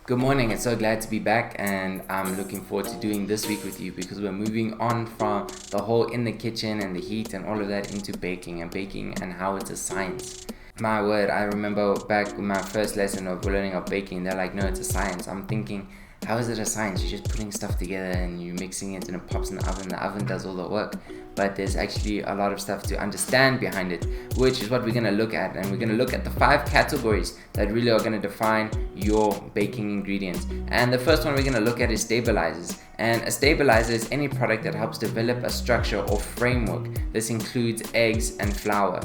Good morning, and so glad to be back, and I'm looking forward to doing this week with you because we're moving on from the whole in the kitchen and the heat and all of that into baking and how it's a science. My word, I remember back in my first lesson of learning of baking, they're like, no, it's a science. I'm thinking, how is it a science? You're just putting stuff together and you're mixing it and it pops in the oven does all the work. But there's actually a lot of stuff to understand behind it, which is what we're going to look at. And we're going to look at the 5 categories that really are going to define your baking ingredients. And the first one we're going to look at is stabilizers. And a stabilizer is any product that helps develop a structure or framework. This includes eggs and flour.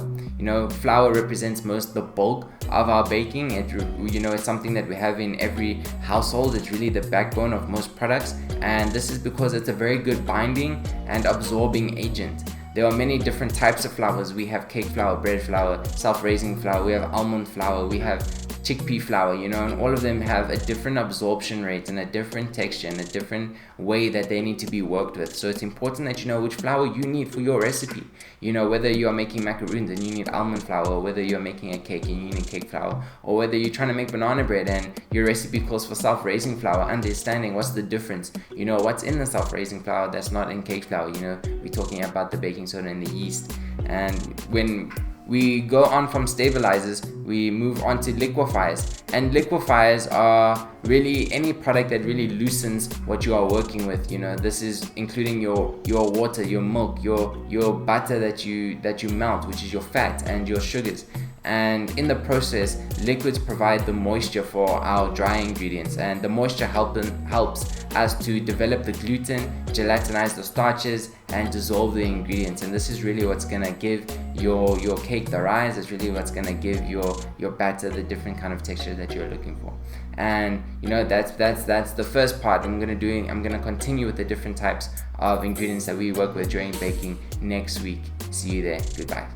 Flour represents the bulk of our baking. It's something that we have in every household. It's really the backbone of most products, and this is because it's a very good binding and absorbing agent. There are many different types of flours. We have cake flour, bread flour, self-raising flour, we have almond flour, we have chickpea flour, and all of them have a different absorption rate and a different texture and a different way that they need to be worked with. So it's important that you know which flour you need for your recipe. Whether you are making macaroons and you need almond flour, or whether you're making a cake and you need cake flour, or whether you're trying to make banana bread and your recipe calls for self-raising flour, understanding what's the difference, what's in the self-raising flour that's not in cake flour. We're talking about the baking soda and the yeast. And when we go on from stabilizers, we move on to liquefiers. And liquefiers are really any product that really loosens what you are working with. This is including your water, your milk, your butter that you melt, which is your fat, and your sugars. And in the process, liquids provide the moisture for our dry ingredients, and the moisture helps us to develop the gluten, gelatinize the starches, and dissolve the ingredients. And this is really what's gonna give your cake the rise. It's really what's gonna give your batter the different kind of texture that you're looking for. And that's the first part. I'm gonna continue with the different types of ingredients that we work with during baking next week. See you there. Goodbye.